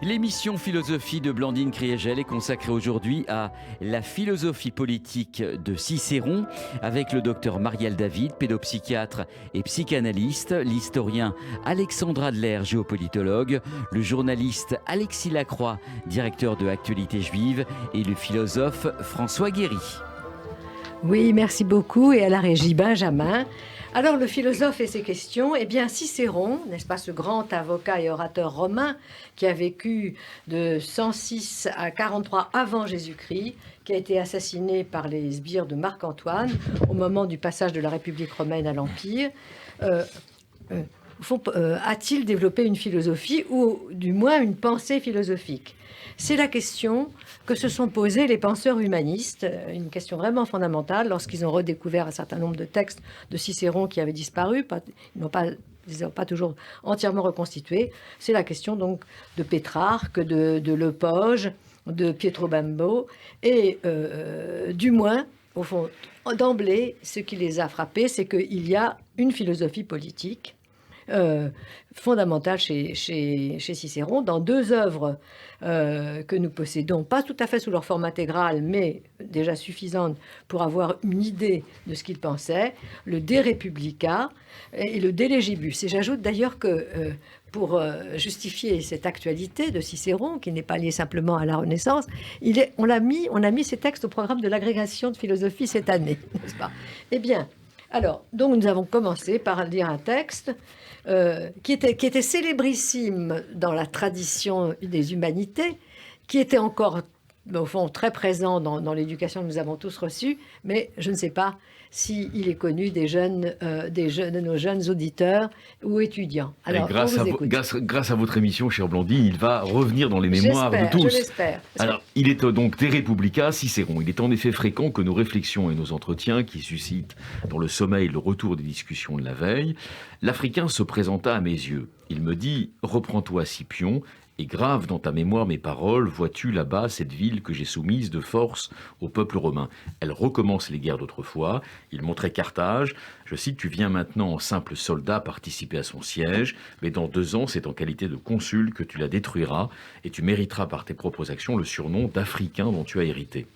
L'émission Philosophie de Blandine Kriégel est consacrée aujourd'hui à la philosophie politique de Cicéron avec le docteur Marielle David, pédopsychiatre et psychanalyste, l'historien Alexandre Adler, géopolitologue, le journaliste Alexis Lacroix, directeur de Actualité Juive, et le philosophe François Guéry. Oui, merci beaucoup. Et à la régie, Benjamin. Alors, le philosophe et ses questions, eh bien, Cicéron, n'est-ce pas, ce grand avocat et orateur romain qui a vécu de 106 à 43 avant Jésus-Christ, qui a été assassiné par les sbires de Marc-Antoine au moment du passage de la République romaine à l'Empire, a-t-il développé une philosophie ou du moins une pensée philosophique ? C'est la question que se sont posées les penseurs humanistes, une question vraiment fondamentale lorsqu'ils ont redécouvert un certain nombre de textes de Cicéron qui avaient disparu, ils n'ont pas toujours entièrement reconstitués. C'est la question donc de Pétrarque, de Lepoge, de Pietro Bembo, et du moins, au fond, d'emblée, ce qui les a frappés, c'est qu'il y a une philosophie politique fondamentale chez Cicéron, dans deux œuvres que nous possédons, pas tout à fait sous leur forme intégrale, mais déjà suffisantes pour avoir une idée de ce qu'il pensait, le De Republica et le De Legibus. Et j'ajoute d'ailleurs que pour justifier cette actualité de Cicéron, qui n'est pas liée simplement à la Renaissance, on a mis ces textes au programme de l'agrégation de philosophie cette année, n'est-ce pas ? Eh bien, alors, donc nous avons commencé par lire un texte qui était célébrissime dans la tradition des humanités, qui était encore, au fond, très présent dans l'éducation que nous avons tous reçue, mais je ne sais pas s'il est connu de nos jeunes auditeurs ou étudiants. Alors, grâce à votre émission, chère Blandine, il va revenir dans les mémoires de tous. Je l'espère. Alors, il est donc De Republica, Cicéron. Il est en effet fréquent que nos réflexions et nos entretiens, qui suscitent dans le sommeil le retour des discussions de la veille, l'Africain se présenta à mes yeux. Il me dit « Reprends-toi, Scipion ». Et grave dans ta mémoire mes paroles, vois-tu là-bas cette ville que j'ai soumise de force au peuple romain. Elle recommence les guerres d'autrefois. Il montrait Carthage. Je cite, tu viens maintenant en simple soldat participer à son siège, mais dans 2 ans, c'est en qualité de consul que tu la détruiras et tu mériteras par tes propres actions le surnom d'Africain dont tu as hérité.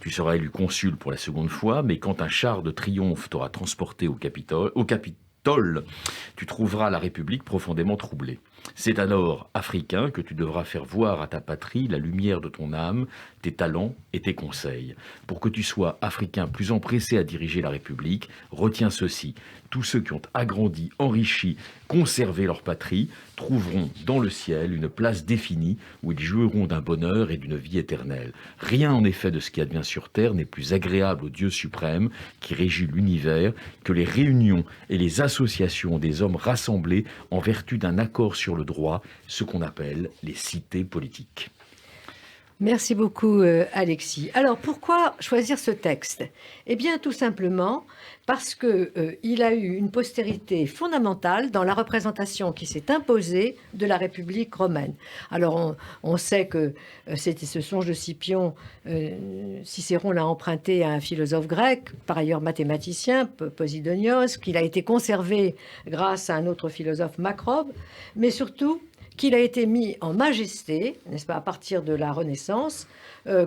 Tu seras élu consul pour la seconde fois, mais quand un char de triomphe t'aura transporté au Capitole, tu trouveras la République profondément troublée. C'est alors, Africain, que tu devras faire voir à ta patrie la lumière de ton âme, tes talents et tes conseils. Pour que tu sois, Africain, plus empressé à diriger la République, retiens ceci. Tous ceux qui ont agrandi, enrichi, conservé leur patrie, trouveront dans le ciel une place définie où ils jouiront d'un bonheur et d'une vie éternelle. Rien en effet de ce qui advient sur terre n'est plus agréable au Dieu suprême qui régit l'univers que les réunions et les associations des hommes rassemblés en vertu d'un accord sur le droit, ce qu'on appelle les cités politiques. Merci beaucoup, Alexis. Alors, pourquoi choisir ce texte ? Eh bien, tout simplement parce qu'il a eu une postérité fondamentale dans la représentation qui s'est imposée de la République romaine. Alors, on sait que c'était ce songe de Scipion, Cicéron l'a emprunté à un philosophe grec, par ailleurs mathématicien, Posidonios, qu'il a été conservé grâce à un autre philosophe, Macrobe, mais surtout qu'il a été mis en majesté, n'est-ce pas, à partir de la Renaissance,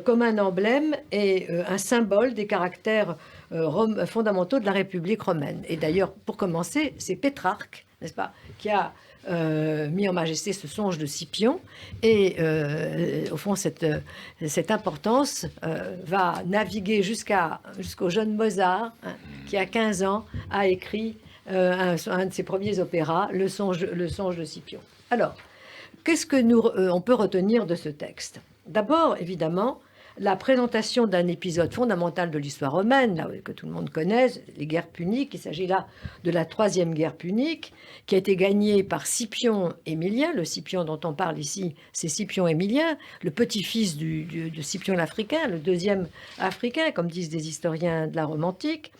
comme un emblème et un symbole des caractères fondamentaux de la République romaine. Et d'ailleurs, pour commencer, c'est Pétrarque, n'est-ce pas, qui a mis en majesté ce songe de Scipion. Et au fond, cette importance va naviguer jusqu'au jeune Mozart, hein, qui à 15 ans a écrit un de ses premiers opéras, le songe de Scipion. Alors, qu'est-ce que on peut retenir de ce texte ? D'abord, évidemment, la présentation d'un épisode fondamental de l'histoire romaine, là, que tout le monde connaît, les guerres puniques. Il s'agit là de la 3e guerre punique, qui a été gagnée par Scipion Émilien. Le Scipion dont on parle ici, c'est Scipion Émilien, le petit-fils de Scipion l'Africain, le 2e Africain, comme disent des historiens de la Rome antique,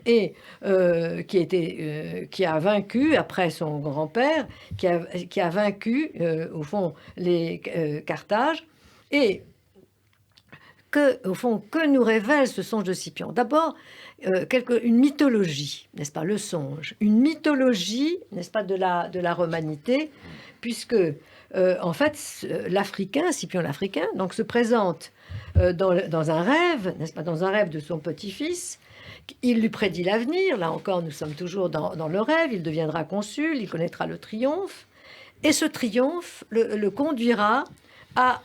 et qui a vaincu, après son grand-père, qui a vaincu, au fond, les Carthage, et que nous révèle ce songe de Scipion ? D'abord, une mythologie, n'est-ce pas, le songe, une mythologie, n'est-ce pas, de la romanité, puisque, en fait, l'Africain, Scipion l'Africain, donc se présente dans un rêve, n'est-ce pas, dans un rêve de son petit-fils. Il lui prédit l'avenir, là encore nous sommes toujours dans le rêve, il deviendra consul, il connaîtra le triomphe, et ce triomphe le conduira à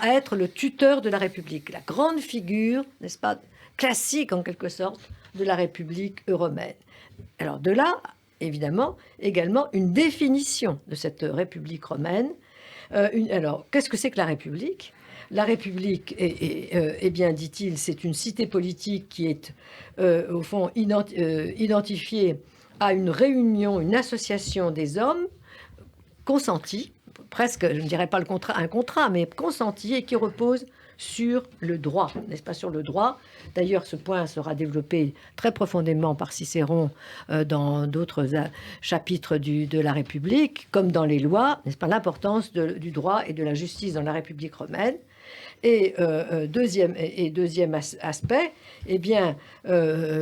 être le tuteur de la République, la grande figure, n'est-ce pas, classique en quelque sorte, de la République romaine. Alors de là, évidemment, également une définition de cette République romaine. Alors, qu'est-ce que c'est que la République ? La République, eh bien, dit-il, c'est une cité politique qui est, au fond, identifiée à une réunion, une association des hommes consentis, presque, je ne dirais pas un contrat, mais consentis, et qui repose sur le droit, n'est-ce pas, sur le droit. D'ailleurs, ce point sera développé très profondément par Cicéron dans d'autres chapitres de la République, comme dans les lois, n'est-ce pas, l'importance du droit et de la justice dans la République romaine. Et deuxième aspect, eh bien,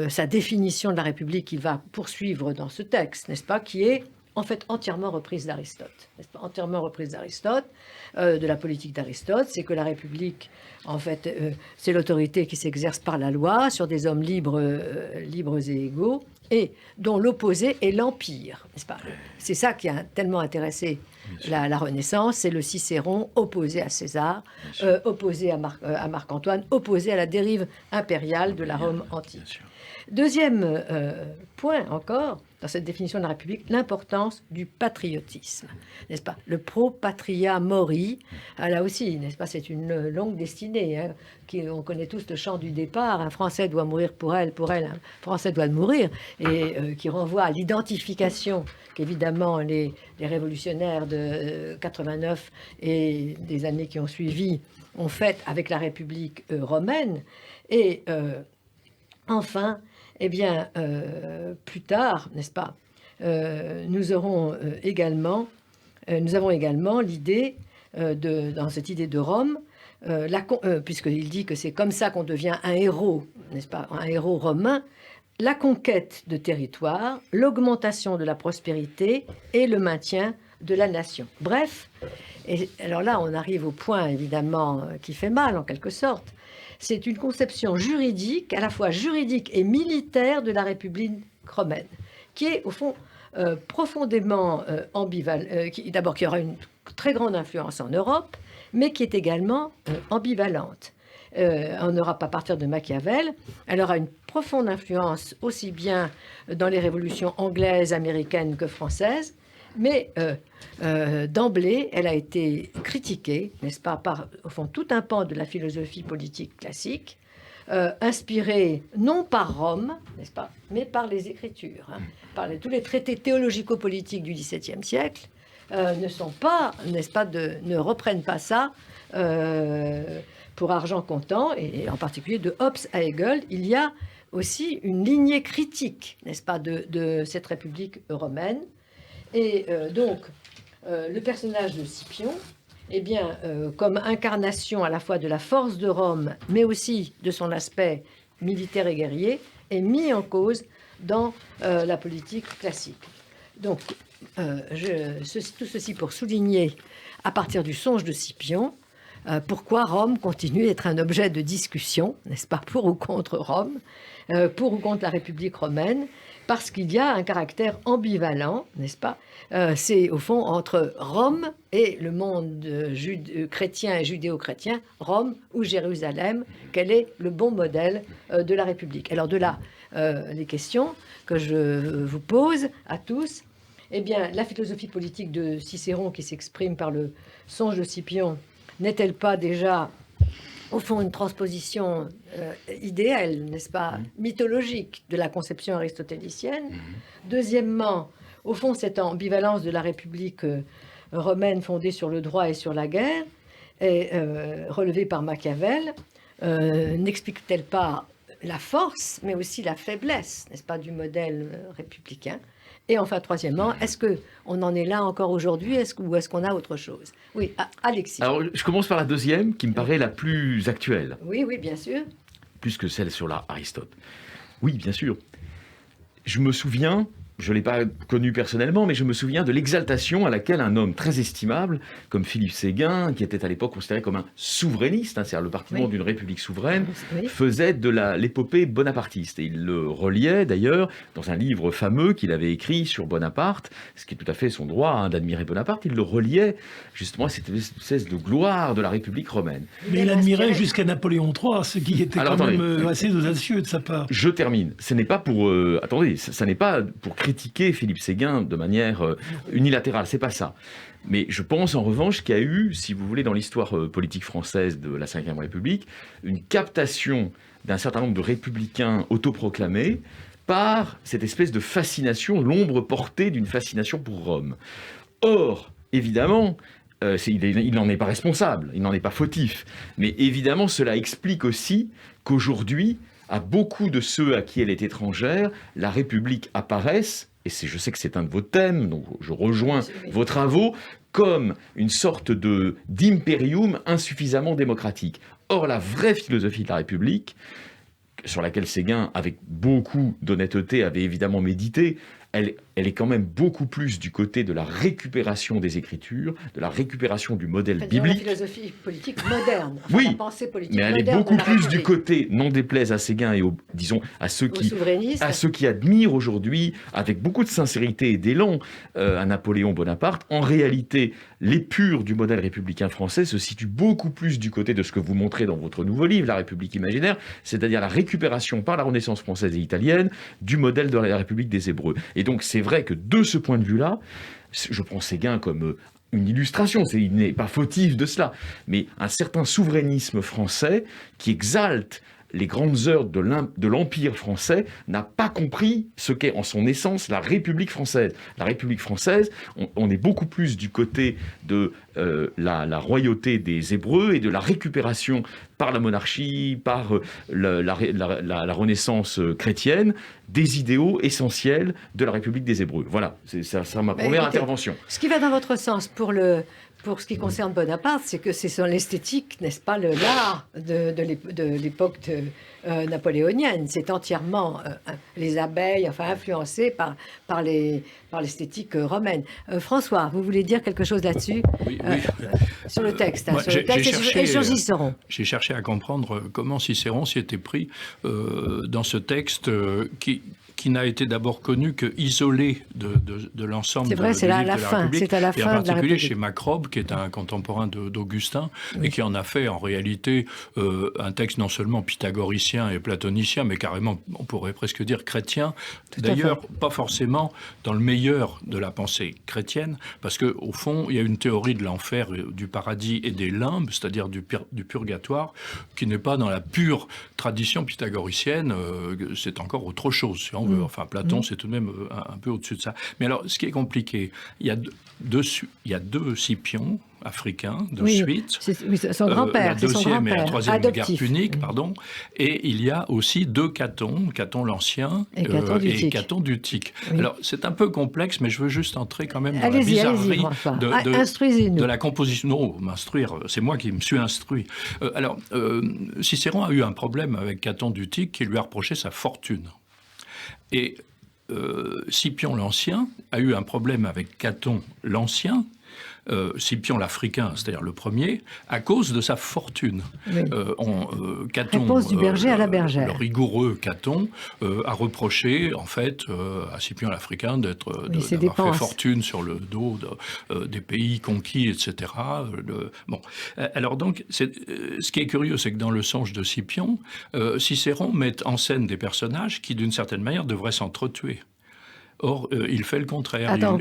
sa définition de la République qu'il va poursuivre dans ce texte, n'est-ce pas, qui est en fait entièrement reprise d'Aristote, n'est-ce pas, entièrement reprise d'Aristote, de la politique d'Aristote. C'est que la République, en fait, c'est l'autorité qui s'exerce par la loi sur des hommes libres et égaux, et dont l'opposé est l'Empire, n'est-ce pas? C'est ça qui a tellement intéressé la Renaissance, c'est le Cicéron opposé à César, opposé à Marc-Antoine, opposé à la dérive impériale de la Rome antique. Deuxième point encore, dans cette définition de la République, l'importance du patriotisme, n'est-ce pas? Le pro patria mori, là aussi, n'est-ce pas? C'est une longue destinée, hein, on connaît tous le chant du départ, un Français doit mourir pour elle, un Français doit mourir, et qui renvoie à l'identification qu'évidemment les révolutionnaires de 89 et des années qui ont suivi ont faite avec la République romaine. Et enfin, eh bien, plus tard, n'est-ce pas, nous avons également l'idée, dans cette idée de Rome, puisqu'il dit que c'est comme ça qu'on devient un héros, n'est-ce pas, un héros romain, la conquête de territoire, l'augmentation de la prospérité et le maintien de la nation. Bref, et alors là, on arrive au point, évidemment, qui fait mal, en quelque sorte. C'est une conception juridique, à la fois juridique et militaire de la République romaine, qui est, au fond, profondément ambivalente, d'abord qui aura une très grande influence en Europe, mais qui est également ambivalente. En Europe, à partir de Machiavel, elle aura une profonde influence aussi bien dans les révolutions anglaises, américaines que françaises, mais d'emblée, elle a été critiquée, n'est-ce pas, par, au fond, tout un pan de la philosophie politique classique, inspirée non par Rome, n'est-ce pas, mais par les Écritures. Hein, tous les traités théologico-politiques du XVIIe siècle ne sont pas, n'est-ce pas, ne reprennent pas ça pour argent comptant, et en particulier de Hobbes à Hegel. Il y a aussi une lignée critique, n'est-ce pas, de cette République romaine. Et donc, le personnage de Scipion, eh bien, comme incarnation à la fois de la force de Rome, mais aussi de son aspect militaire et guerrier, est mis en cause dans la politique classique. Donc, tout ceci pour souligner, à partir du songe de Scipion, pourquoi Rome continue d'être un objet de discussion, n'est-ce pas, pour ou contre Rome, pour ou contre la République romaine, parce qu'il y a un caractère ambivalent, n'est-ce pas? C'est au fond entre Rome et le monde chrétien et judéo-chrétien, Rome ou Jérusalem, quel est le bon modèle de la République? Alors de là, les questions que je vous pose à tous, eh bien, la philosophie politique de Cicéron qui s'exprime par le songe de Scipion, n'est-elle pas déjà, au fond, une transposition idéale, n'est-ce pas, mythologique de la conception aristotélicienne? Deuxièmement, au fond, cette ambivalence de la République romaine fondée sur le droit et sur la guerre, est relevée par Machiavel, n'explique-t-elle pas la force, mais aussi la faiblesse, n'est-ce pas, du modèle républicain? Et enfin, troisièmement, est-ce qu'on en est là encore aujourd'hui, ou est-ce qu'on a autre chose? Oui, Alexis. Alors, je commence par la deuxième, qui me paraît la plus actuelle. Oui, bien sûr. Plus que celle sur Aristote. Oui, bien sûr. Je me souviens, je ne l'ai pas connu personnellement, mais je me souviens de l'exaltation à laquelle un homme très estimable, comme Philippe Séguin, qui était à l'époque considéré comme un souverainiste, c'est-à-dire le partisan d'une république souveraine, faisait de l'épopée bonapartiste. Et il le reliait d'ailleurs dans un livre fameux qu'il avait écrit sur Bonaparte, ce qui est tout à fait son droit d'admirer Bonaparte. Il le reliait justement à cette espèce de gloire de la République romaine. Mais il admirait jusqu'à Napoléon III, ce qui était quand même assez audacieux de sa part. Je termine. Ce n'est pas pour... attendez, ça n'est pas pour critiquer Philippe Séguin de manière unilatérale, c'est pas ça. Mais je pense en revanche qu'il y a eu, si vous voulez, dans l'histoire politique française de la Ve République, une captation d'un certain nombre de républicains autoproclamés par cette espèce de fascination, l'ombre portée d'une fascination pour Rome. Or, évidemment, il n'en est pas responsable, il n'en est pas fautif. Mais évidemment, cela explique aussi qu'aujourd'hui, à beaucoup de ceux à qui elle est étrangère, la République apparaisse, et je sais que c'est un de vos thèmes, donc je rejoins vos travaux, comme une sorte d'impérium insuffisamment démocratique. Or, la vraie philosophie de la République, sur laquelle Séguin, avec beaucoup d'honnêteté, avait évidemment médité, elle est quand même beaucoup plus du côté de la récupération des Écritures, de la récupération du modèle biblique. La philosophie politique moderne, oui, la pensée politique mais elle est beaucoup plus du côté, non déplaise à Séguin et disons à ceux qui admirent aujourd'hui, avec beaucoup de sincérité et d'élan, à Napoléon Bonaparte. En réalité, l'épure du modèle républicain français se situe beaucoup plus du côté de ce que vous montrez dans votre nouveau livre, La République imaginaire, c'est-à-dire la récupération par la Renaissance française et italienne du modèle de la République des Hébreux. Et donc c'est vrai que de ce point de vue-là, je prends Séguin comme une illustration, il n'est pas fautif de cela, mais un certain souverainisme français qui exalte les grandes heures de l'Empire français n'a pas compris ce qu'est en son essence la République française. La République française, on est beaucoup plus du côté de la royauté des Hébreux et de la récupération par la monarchie, par la Renaissance chrétienne, des idéaux essentiels de la République des Hébreux. Voilà, c'est ça ma première intervention. Ce qui va dans votre sens pour ce qui concerne Bonaparte, c'est que c'est son l'esthétique, n'est-ce pas, l'art de l'époque napoléonienne. C'est entièrement les abeilles, enfin influencé par l'esthétique romaine. François, vous voulez dire quelque chose là-dessus? Oui. Sur le texte, Moi, sur le texte et sur Cicéron. J'ai cherché à comprendre comment Cicéron s'y était pris dans ce texte qui n'a été d'abord connu que isolé de l'ensemble de la République. C'est à la fin, et en particulier chez Macrobe, qui est un contemporain d'Augustin, et qui en a fait en réalité un texte non seulement pythagoricien et platonicien, mais carrément, on pourrait presque dire chrétien. D'ailleurs, pas forcément dans le meilleur de la pensée chrétienne, parce qu'au fond, il y a une théorie de l'enfer, du paradis et des limbes, c'est-à-dire du purgatoire, qui n'est pas dans la pure tradition pythagoricienne, c'est encore autre chose, si on veut. Enfin, Platon, c'est tout de même un peu au-dessus de ça. Mais alors, ce qui est compliqué, il y a deux Scipions africains de suite. Son grand-père, la deuxième et la troisième guerre punique, pardon. Et il y a aussi deux Caton, Caton l'Ancien et Caton d'Utique. Oui. Alors, c'est un peu complexe, mais je veux juste entrer quand même dans la bizarrerie de la composition. Non, m'instruire, c'est moi qui me suis instruit. Alors, Cicéron a eu un problème avec Caton d'Utique qui lui a reproché sa fortune. Et Scipion l'Ancien a eu un problème avec Caton l'Ancien, Scipion l'Africain, c'est-à-dire le premier, à cause de sa fortune. Oui. Caton, réponse du berger à la bergère. Le rigoureux Caton a reproché en fait à Scipion l'Africain d'avoir fait fortune sur le dos des pays conquis, etc. Alors donc, ce qui est curieux, c'est que dans le Songe de Scipion, Cicéron met en scène des personnages qui, d'une certaine manière, devraient s'entretuer. Or, il fait le contraire. Attends,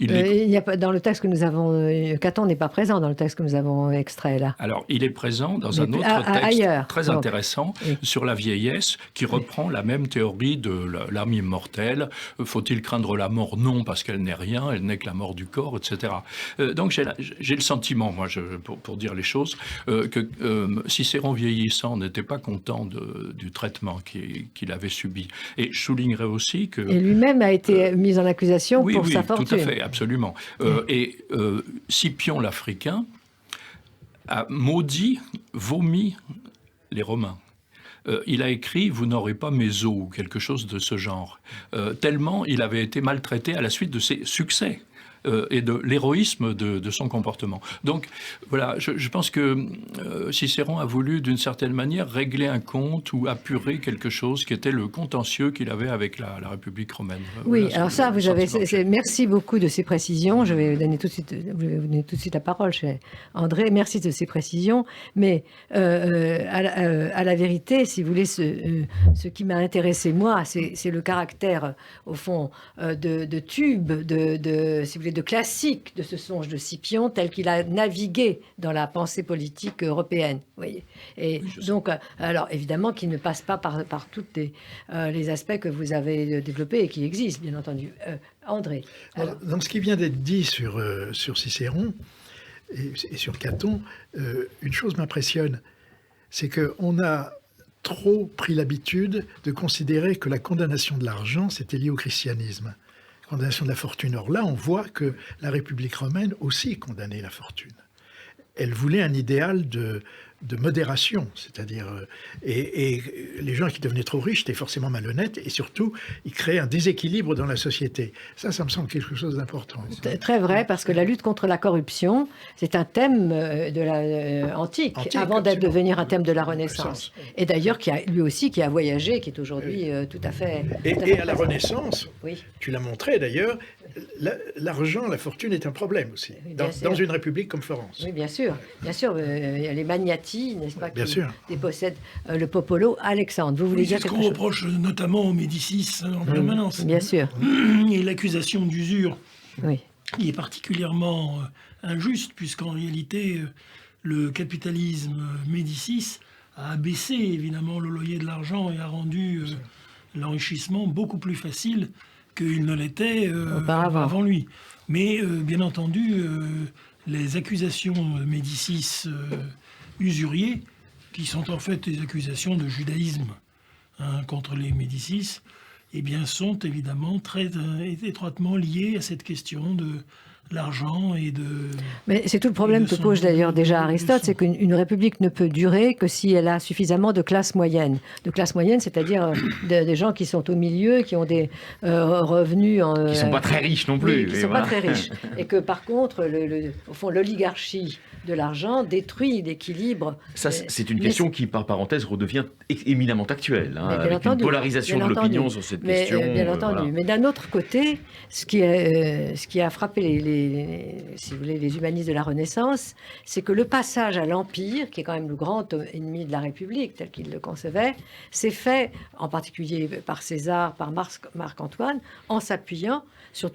il y a pas, dans le texte que nous avons... Caton n'est pas présent dans le texte que nous avons extrait, là. Alors, il est présent dans un autre texte très intéressant sur la vieillesse, qui reprend la même théorie de l'âme immortelle. Faut-il craindre la mort? Non, parce qu'elle n'est rien, elle n'est que la mort du corps, etc. Donc, j'ai le sentiment, moi, pour dire les choses, que Cicéron vieillissant n'était pas content du traitement qu'il avait subi. Et je soulignerai aussi que... Et lui-même a été mis en accusation pour sa fortune. Oui, tout à fait, absolument. Et Scipion l'Africain a vomi les Romains. il a écrit « Vous n'aurez pas mes os » ou quelque chose de ce genre. Tellement il avait été maltraité à la suite de ses succès. Et de l'héroïsme de son comportement. Donc voilà, je pense que Cicéron a voulu d'une certaine manière régler un compte ou apurer quelque chose qui était le contentieux qu'il avait avec la République romaine. Oui, voilà, alors ça, merci beaucoup de ces précisions. Je vais vous donner tout de suite la parole chez André. Merci de ces précisions. Mais à la vérité, si vous voulez, ce qui m'a intéressé, moi, c'est le caractère, au fond, de tube, si vous voulez, de classique de ce songe de Scipion tel qu'il a navigué dans la pensée politique européenne. Vous voyez. Et oui, donc, alors évidemment qu'il ne passe pas par tous les aspects que vous avez développés et qui existent, bien entendu. André. Dans ce qui vient d'être dit sur Cicéron et sur Caton, une chose m'impressionne, c'est qu'on a trop pris l'habitude de considérer que la condamnation de l'argent, c'était lié au christianisme. Condamnation de la fortune. Or là, on voit que la République romaine aussi condamnait la fortune. Elle voulait un idéal de modération, c'est-à-dire... Et les gens qui devenaient trop riches étaient forcément malhonnêtes, et surtout, ils créaient un déséquilibre dans la société. Ça me semble quelque chose d'important. Très vrai, parce que la lutte contre la corruption, c'est un thème antique, avant de devenir un thème de la Renaissance. Et d'ailleurs, lui aussi, qui a voyagé, qui est aujourd'hui tout à fait... Et à la Renaissance, oui. Tu l'as montré d'ailleurs, l'argent, la fortune est un problème aussi, dans une république comme Florence. Oui, bien sûr. Bien sûr, il y a les magnati, n'est-ce pas, qui dépossèdent le popolo. Alexandre, vous voulez dire quelque chose ? C'est ce qu'on reproche notamment aux Médicis en permanence. Bien sûr. Et l'accusation d'usure, oui. qui est particulièrement injuste, puisqu'en réalité, le capitalisme Médicis a abaissé évidemment le loyer de l'argent et a rendu l'enrichissement beaucoup plus facile qu'il ne l'était avant lui. Mais bien entendu, les accusations Médicis usuriers, qui sont en fait des accusations de judaïsme contre les Médicis, eh bien, sont évidemment très étroitement liées à cette question de l'argent et de... Mais c'est tout le problème que pose d'ailleurs déjà Aristote, c'est qu'une république ne peut durer que si elle a suffisamment de classe moyenne. De classe moyenne, c'est-à-dire des gens qui sont au milieu, qui ont des revenus... qui ne sont pas très riches non plus. Oui, qui ne sont pas très riches. Et que par contre, au fond, l'oligarchie de l'argent détruit l'équilibre. Ça, c'est une question qui, par parenthèse, redevient éminemment actuelle, avec une polarisation de l'opinion sur cette question. Bien entendu. Voilà. Mais d'un autre côté, ce qui a frappé si vous voulez, les humanistes de la Renaissance, c'est que le passage à l'Empire, qui est quand même le grand ennemi de la République, tel qu'il le concevait, s'est fait, en particulier par César, par Marc-Antoine, en s'appuyant sur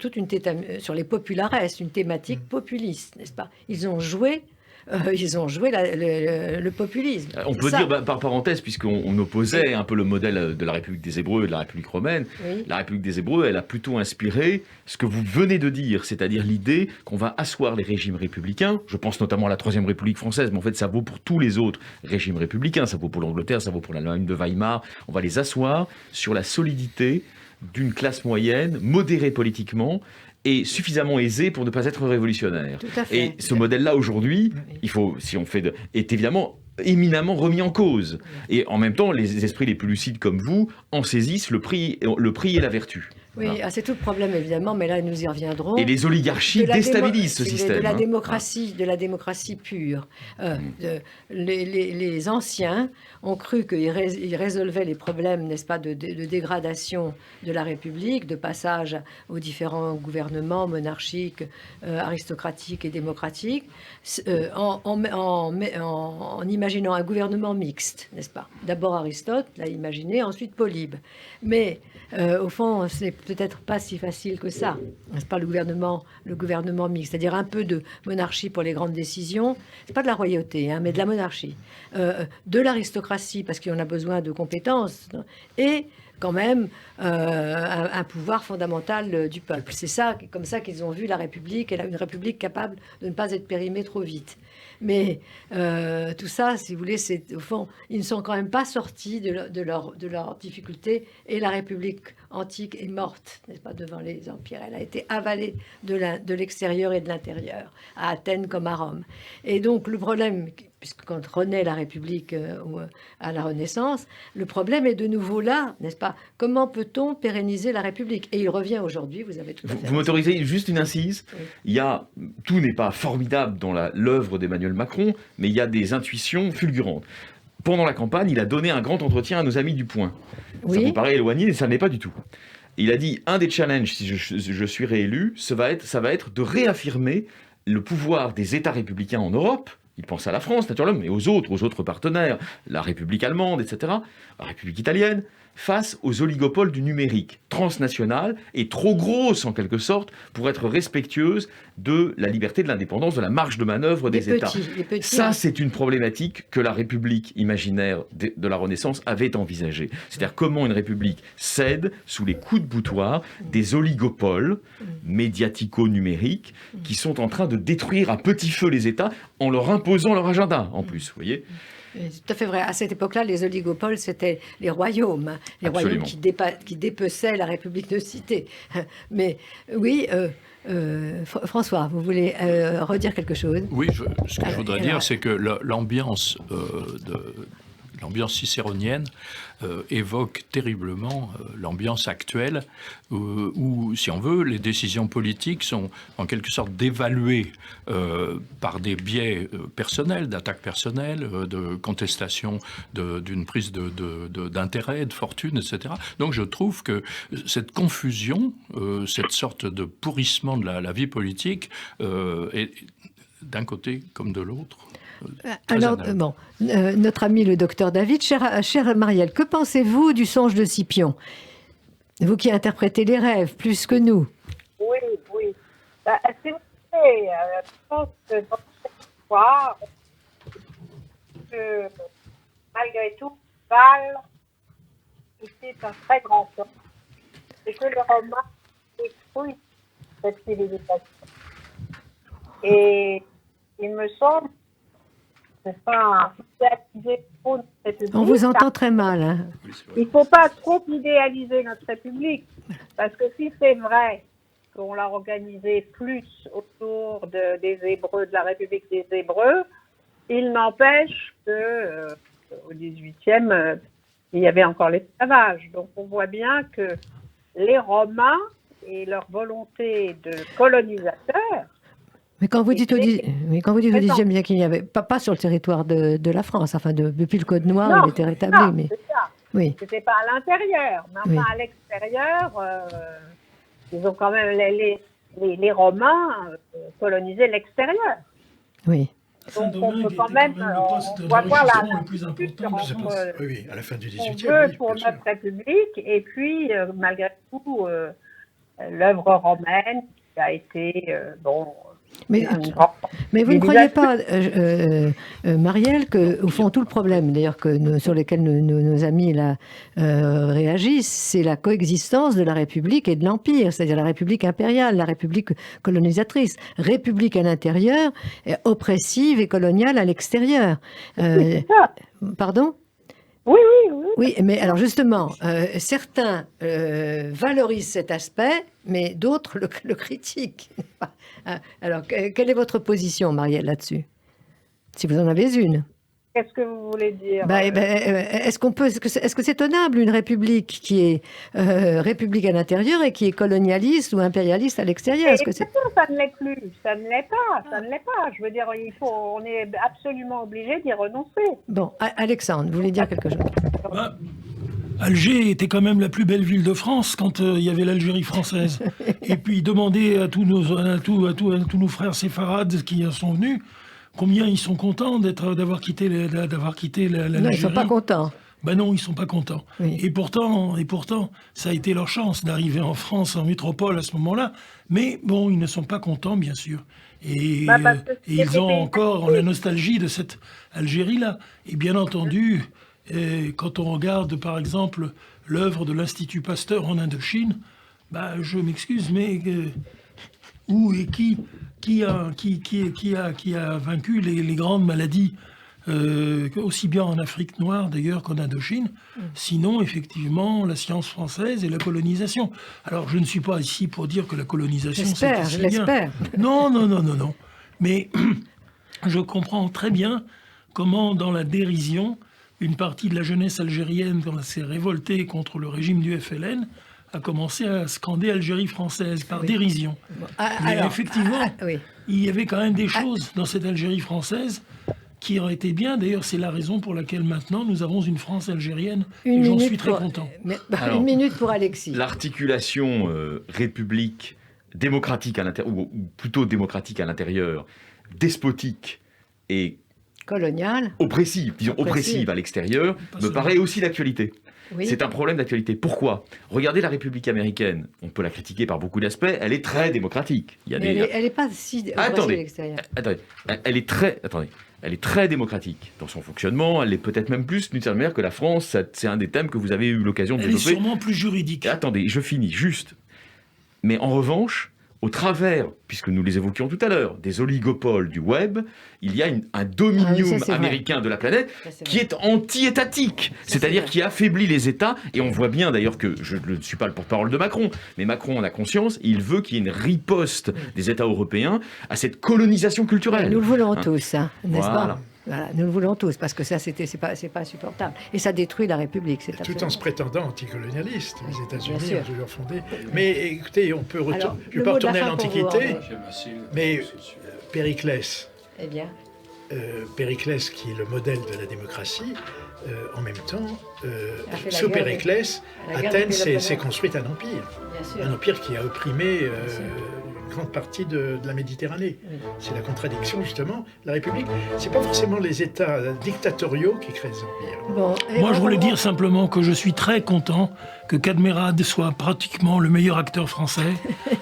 sur les populares, une thématique populiste, n'est-ce pas ? Ils ont joué le populisme. On peut dire, par parenthèse, puisqu'on opposait un peu le modèle de la République des Hébreux et de la République romaine, la République des Hébreux, elle a plutôt inspiré ce que vous venez de dire, c'est-à-dire l'idée qu'on va asseoir les régimes républicains. Je pense notamment à la Troisième République française, mais en fait ça vaut pour tous les autres régimes républicains, ça vaut pour l'Angleterre, ça vaut pour l'Allemagne de Weimar. On va les asseoir sur la solidité d'une classe moyenne, modérée politiquement, et suffisamment aisée pour ne pas être révolutionnaire. Tout à fait. Et ce modèle-là, aujourd'hui, est évidemment éminemment remis en cause. Et en même temps, les esprits les plus lucides comme vous en saisissent le prix et la vertu. Oui, voilà. C'est tout le problème évidemment, mais là nous y reviendrons. Et les oligarchies déstabilisent ce système. De la démocratie pure. Les anciens ont cru qu'ils résolvaient les problèmes, n'est-ce pas, de dégradation de la République, de passage aux différents gouvernements monarchiques, aristocratiques et démocratiques, en imaginant un gouvernement mixte, n'est-ce pas ? D'abord Aristote l'a imaginé, ensuite Polybe. Mais au fond, c'est peut-être pas si facile que ça. C'est pas le gouvernement mixte, c'est-à-dire un peu de monarchie pour les grandes décisions. C'est pas de la royauté, mais de la monarchie, de l'aristocratie parce qu'on a besoin de compétences et quand même un pouvoir fondamental du peuple. C'est ça, comme ça qu'ils ont vu la République, et une République capable de ne pas être périmée trop vite. Mais tout ça, si vous voulez, c'est au fond, ils ne sont quand même pas sortis de leurs difficultés. Et la République antique est morte, n'est-ce pas, devant les empires. Elle a été avalée de l'extérieur et de l'intérieur, à Athènes comme à Rome. Et donc le problème puisque quand renaît la République à la Renaissance, le problème est de nouveau là, n'est-ce pas? Comment peut-on pérenniser la République? Et il revient aujourd'hui, vous avez tout à fait Vous m'autorisez juste une incise? Oui. Tout n'est pas formidable dans l'œuvre d'Emmanuel Macron, mais il y a des intuitions fulgurantes. Pendant la campagne, il a donné un grand entretien à nos amis du Point. Oui. Ça vous paraît éloigné, mais ça ne l'est pas du tout. Il a dit, un des challenges, si je suis réélu, ça va être de réaffirmer le pouvoir des États républicains en Europe. Il pense à la France, naturellement, mais aux autres partenaires, la République allemande, etc., la République italienne, face aux oligopoles du numérique, transnationales et trop grosses en quelque sorte pour être respectueuses de la liberté, de l'indépendance, de la marge de manœuvre des États. Ça, c'est une problématique que la République imaginaire de la Renaissance avait envisagée. C'est-à-dire comment une République cède sous les coups de boutoir des oligopoles médiatico-numériques qui sont en train de détruire à petit feu les États en leur imposant leur agenda, en plus, vous voyez. C'est tout à fait vrai. À cette époque-là, les oligopoles, c'était les royaumes. Les Absolument. royaumes qui dépeçaient la République de cité. Mais oui, François, vous voulez redire quelque chose? Oui, ce que je voudrais dire, c'est que l'ambiance cicéronienne évoque terriblement l'ambiance actuelle où, si on veut, les décisions politiques sont en quelque sorte dévaluées par des biais personnels, d'attaques personnelles, de contestation d'une prise d'intérêt, de fortune, etc. Donc je trouve que cette confusion, cette sorte de pourrissement de la vie politique est d'un côté comme de l'autre. Alors, notre ami le docteur David, cher Marielle, que pensez-vous du songe de Scipion? Vous qui interprétez les rêves plus que nous. Oui. C'est vrai, je pense que dans cette histoire, malgré tout, Val était un très grand homme. Et que le roman détruit cette civilisation. Et il me semble pas idéaliser trop notre République. On vous entend très mal. Hein. Il ne faut pas trop idéaliser notre République, parce que si c'est vrai qu'on l'a organisée plus autour des Hébreux, de la République des Hébreux, il n'empêche que au XVIIIe, il y avait encore l'esclavage. Donc on voit bien que les Romains et leur volonté de colonisateur. Mais quand vous dites au XIXe siècle qu'il n'y avait pas sur le territoire de la France, enfin depuis le Code Noir, il était rétabli. Non, mais c'est ça. Oui. C'était pas à l'intérieur, mais enfin à l'extérieur, ils ont quand même les Romains colonisaient l'extérieur. Oui. Donc on peut quand même, on va voir le plus important. Oui, à la fin du XVIIIe. On veut pour notre République, et puis malgré tout, l'œuvre romaine qui a été Mais vous ne croyez pas, Marielle, qu'au fond, tout le problème, d'ailleurs, sur lequel nos amis là, réagissent, c'est la coexistence de la République et de l'Empire, c'est-à-dire la République impériale, la République colonisatrice, République à l'intérieur, oppressive et coloniale à l'extérieur. C'est ça. Pardon ? Oui. Oui, mais alors justement, certains valorisent cet aspect, mais d'autres le critiquent. Alors, quelle est votre position, Marielle, là-dessus? Si vous en avez une. Qu'est-ce que vous voulez dire? Est-ce que c'est tenable une république qui est république à l'intérieur et qui est colonialiste ou impérialiste à l'extérieur? Ça ne l'est plus. Ça ne l'est pas. Je veux dire, on est absolument obligé d'y renoncer. Bon, Alexandre, vous voulez dire quelque chose? Alger était quand même la plus belle ville de France quand il y avait l'Algérie française. Et puis demandez à tous nos frères séfarades qui en sont venus combien ils sont contents d'avoir quitté l'Algérie. Non, ils ne sont pas contents. Ben non, ils ne sont pas contents. Oui. Et pourtant, ça a été leur chance d'arriver en France, en métropole à ce moment-là. Mais bon, ils ne sont pas contents, bien sûr. Et ils ont encore la nostalgie de cette Algérie-là. Et bien entendu, quand on regarde, par exemple, l'œuvre de l'Institut Pasteur en Indochine, je m'excuse, mais où et qui a vaincu les grandes maladies, aussi bien en Afrique noire d'ailleurs qu'en Indochine, sinon effectivement la science française et la colonisation. Alors je ne suis pas ici pour dire que la colonisation c'est je l'espère. Non. Mais je comprends très bien comment, dans la dérision, une partie de la jeunesse algérienne, quand elle s'est révoltée contre le régime du FLN, a commencé à scander Algérie française par dérision. Mais effectivement, il y avait quand même des choses dans cette Algérie française qui auraient été bien. D'ailleurs, c'est la raison pour laquelle maintenant nous avons une France algérienne et j'en suis très content. Alors, une minute pour Alexis. L'articulation république démocratique à l'intérieur, ou plutôt démocratique à l'intérieur, despotique et coloniale, oppressive à l'extérieur, me paraît aussi d'actualité. Oui. C'est un problème d'actualité. Pourquoi ? Regardez la République américaine. On peut la critiquer par beaucoup d'aspects. Elle est très démocratique. Elle n'est pas si oppressive à l'extérieur. Elle est très démocratique dans son fonctionnement. Elle est peut-être même plus, d'une certaine manière, que la France. C'est un des thèmes que vous avez eu l'occasion de développer. Elle est sûrement plus juridique. Attendez, je finis juste. Mais en revanche, au travers, puisque nous les évoquions tout à l'heure, des oligopoles du web, il y a un dominium américain de la planète qui est anti-étatique, c'est-à-dire qui affaiblit les États. Et on voit bien d'ailleurs que, je ne suis pas le porte-parole de Macron, mais Macron en a conscience, il veut qu'il y ait une riposte des États européens à cette colonisation culturelle. Nous le voulons tous, n'est-ce pas ? Voilà, nous le voulons tous, parce que ça, c'est pas supportable. Et ça détruit la République. C'est tout en se prétendant anticolonialiste. Les États-Unis ont toujours fondé. Mais écoutez, on peut retourner. Je ne vais pas retourner à l'Antiquité, mais Périclès. Eh bien. Périclès, qui est le modèle de la démocratie, en même temps, sous Périclès, Athènes s'est construite un empire. Un empire qui a opprimé une grande partie de la Méditerranée. Oui. C'est la contradiction, justement. La République, c'est pas forcément les États dictatoriaux qui créent des empires. Bon, moi, je voulais dire simplement que je suis très content que Kadmerad soit pratiquement le meilleur acteur français,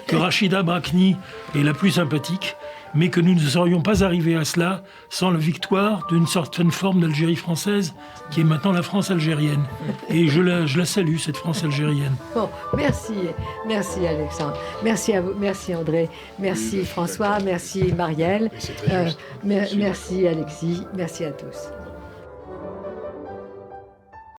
que Rachida Brakni est la plus sympathique, mais que nous ne serions pas arrivés à cela sans la victoire d'une certaine forme d'Algérie française, qui est maintenant la France algérienne. Et je la salue, cette France algérienne. Bon, merci Alexandre, merci à vous, merci André, merci François, merci Marielle, merci Alexis, merci à tous.